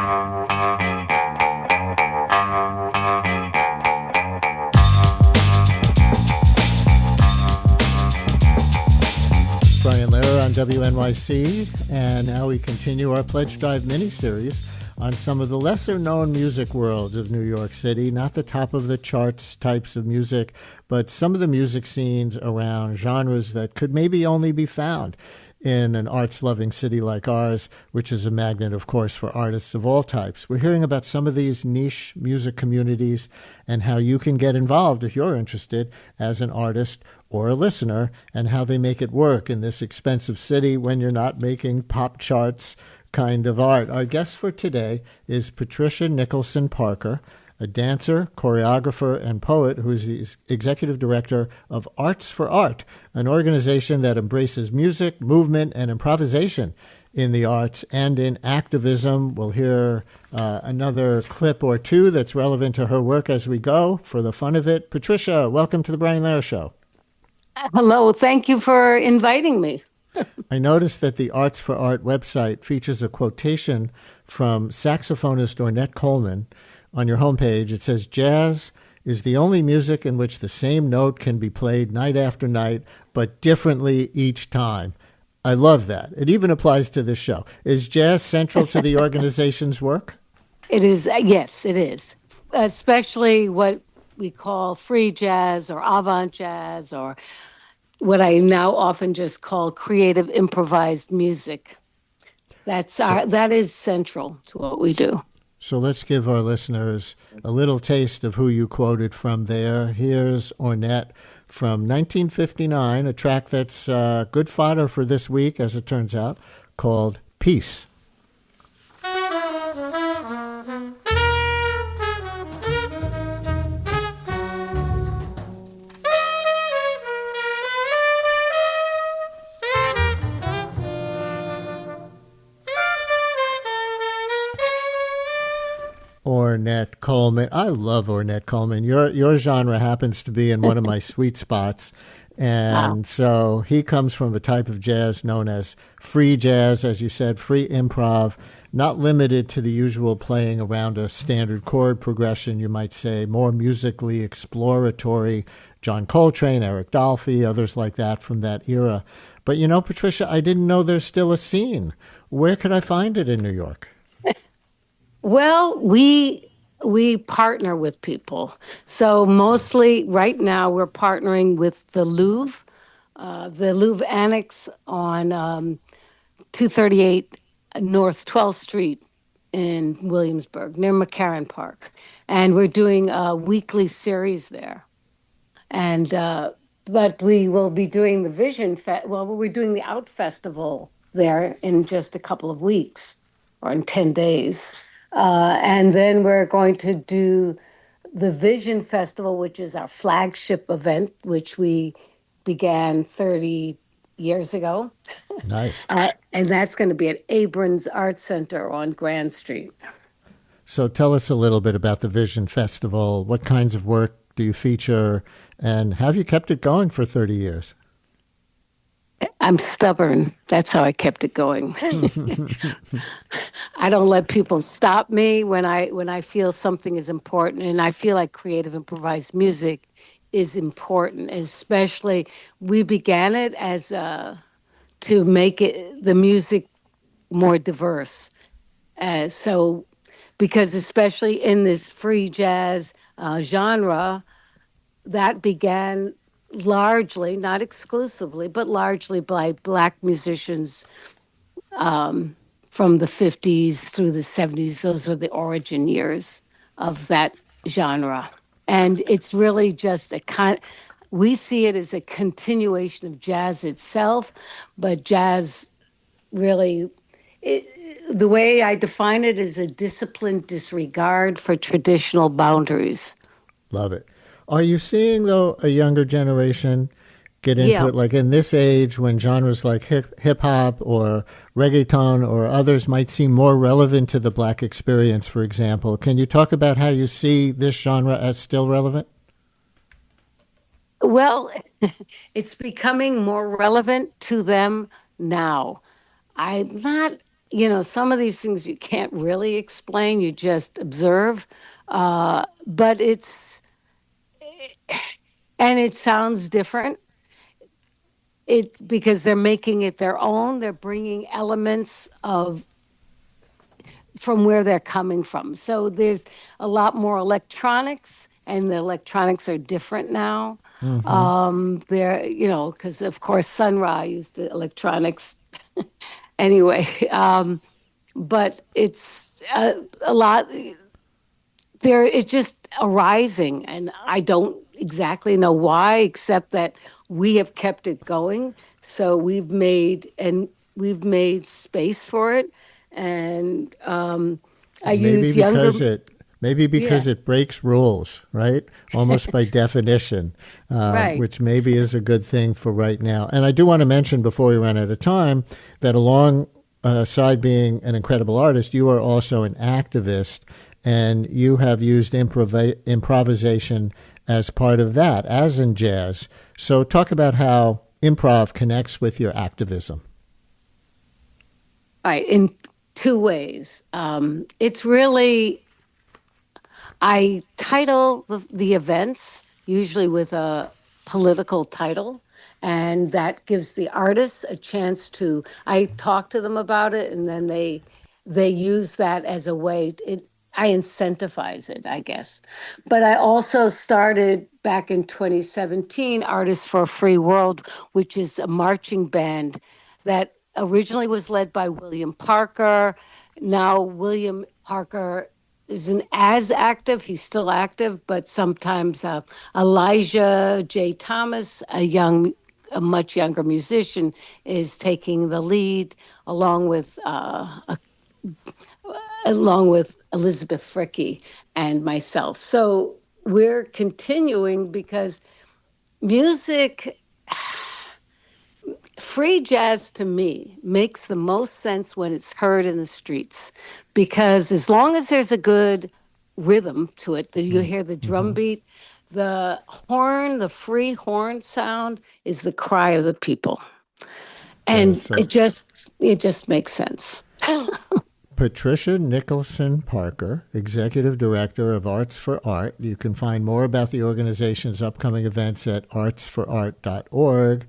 Brian Lehrer on WNYC, and now we continue our Pledge Drive mini-series on some of the lesser-known music worlds of New York City, not the top of the charts types of music, but some of the music scenes around genres that could maybe only be found in an arts-loving city like ours, which is a magnet, of course, for artists of all types. We're hearing about some of these niche music communities and how you can get involved if you're interested as an artist or a listener, and how they make it work in this expensive city when you're not making pop charts kind of art. Our guest for today is Patricia Nicholson Parker, a dancer, choreographer, and poet who is the executive director of Arts for Art, an organization that embraces music, movement, and improvisation in the arts and in activism. We'll hear another clip or two that's relevant to her work as we go for the fun of it. Patricia, welcome to the Brian Lehrer Show. Hello, thank you for inviting me. I noticed that the Arts for Art website features a quotation from saxophonist Ornette Coleman. On your homepage, it says, "Jazz is the only music in which the same note can be played night after night, but differently each time." I love that. It even applies to this show. Is jazz central to the organization's work? It is, yes, it is. Especially what we call free jazz or avant jazz, or what I now often just call creative improvised music. That is central to what we do. So let's give our listeners a little taste of who you quoted from there. Here's Ornette from 1959, a track that's good fodder for this week, as it turns out, called Peace. Ornette Coleman. I love Ornette Coleman. Your genre happens to be in one of my sweet spots. And so he comes from a type of jazz known as free jazz, as you said, free improv, not limited to the usual playing around a standard chord progression, you might say, more musically exploratory. John Coltrane, Eric Dolphy, others like that from that era. But you know, Patricia, I didn't know there's still a scene. Where could I find it in New York? Well, we partner with people. So mostly right now we're partnering with the Louvre Annex on 238 North 12th Street in Williamsburg, near McCarran Park. And we're doing a weekly series there. And but we will be doing we're doing the Out Festival there in just a couple of weeks, or in 10 days. And then we're going to do the Vision Festival, which is our flagship event, which we began 30 years ago. Nice. And that's going to be at Abrams Art Center on Grand Street. So tell us a little bit about the Vision Festival. What kinds of work do you feature, and have you kept it going for 30 years? I'm stubborn. That's how I kept it going. I don't let people stop me when I feel something is important, and I feel like creative improvised music is important. Especially, we began it as to make the music more diverse. So, because especially in this free jazz genre, that began largely, not exclusively, but largely by Black musicians from the 50s through the 70s. Those were the origin years of that genre. And it's really just we see it as a continuation of jazz itself, but jazz really, the way I define it is a disciplined disregard for traditional boundaries. Love it. Are you seeing, though, a younger generation get into it? Like in this age when genres like hip-hop or reggaeton or others might seem more relevant to the Black experience, for example. Can you talk about how you see this genre as still relevant? Well, it's becoming more relevant to them now. I'm not some of these things you can't really explain, you just observe. But and it sounds different. It's because they're making it their own. They're bringing elements of from where they're coming from. So there's a lot more electronics, and the electronics are different now. They're, because of course Sun Ra used the electronics anyway. But it's a lot there. It's just arising, and I don't exactly know why, except that we have kept it going. So we've made space for it, and I Maybe use younger. because it maybe Yeah, because it breaks rules, right? Almost by definition, right. which maybe is a good thing for right now. And I do want to mention before we run out of time that alongside being an incredible artist, you are also an activist, and you have used improvisation as part of that, as in jazz. So talk about how improv connects with your activism. Right, in two ways. It's really, I title the events usually with a political title, and that gives the artists a chance to. I talk to them about it, and then they use that as a way. I incentivize it, I guess. But I also started back in 2017 Artists for a Free World, which is a marching band that originally was led by William Parker. Now William Parker isn't as active. He's still active, but sometimes Elijah J. Thomas, a much younger musician, is taking the lead along with Elizabeth Fricky and myself. So we're continuing because music, free jazz to me makes the most sense when it's heard in the streets, because as long as there's a good rhythm to it, that you hear the drum Mm-hmm. beat, the horn, the free horn sound is the cry of the people. Yeah, And so it just makes sense. Patricia Nicholson Parker, Executive Director of Arts for Art. You can find more about the organization's upcoming events at artsforart.org.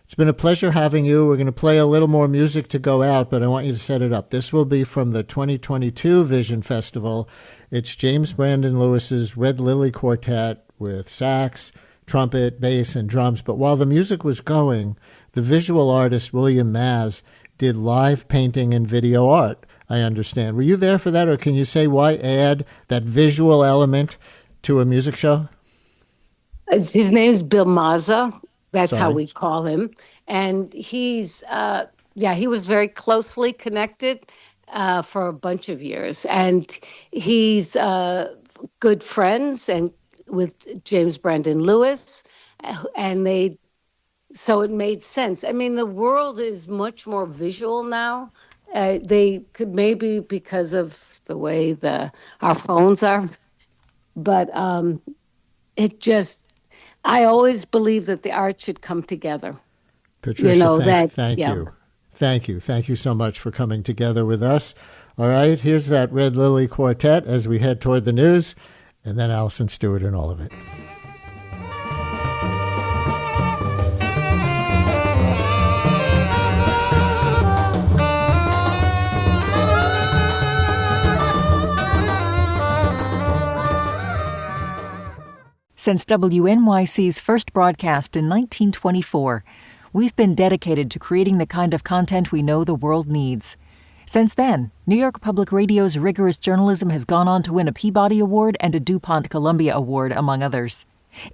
It's been a pleasure having you. We're going to play a little more music to go out, but I want you to set it up. This will be from the 2022 Vision Festival. It's James Brandon Lewis's Red Lily Quartet with sax, trumpet, bass, and drums. But while the music was going, the visual artist William Maz did live painting and video art, I understand. Were you there for that, or can you say why add that visual element to a music show? His name's Bill Mazza. That's how Sorry. we call him. And yeah, he was very closely connected for a bunch of years. And he's good friends and with James Brandon Lewis. And so it made sense. I mean, the world is much more visual now. They could maybe because of the way our phones are, but it just, I always believe that the art should come together. Patricia, thank Yeah. you. Thank you. Thank you so much for coming together with us. All right, here's that Red Lily Quartet as we head toward the news, and then Allison Stewart and all of it. Since WNYC's first broadcast in 1924, we've been dedicated to creating the kind of content we know the world needs. Since then, New York Public Radio's rigorous journalism has gone on to win a Peabody Award and a DuPont Columbia Award, among others.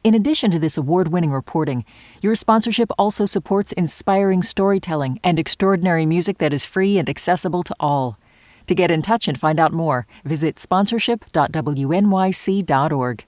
In addition to this award-winning reporting, your sponsorship also supports inspiring storytelling and extraordinary music that is free and accessible to all. To get in touch and find out more, visit sponsorship.wnyc.org.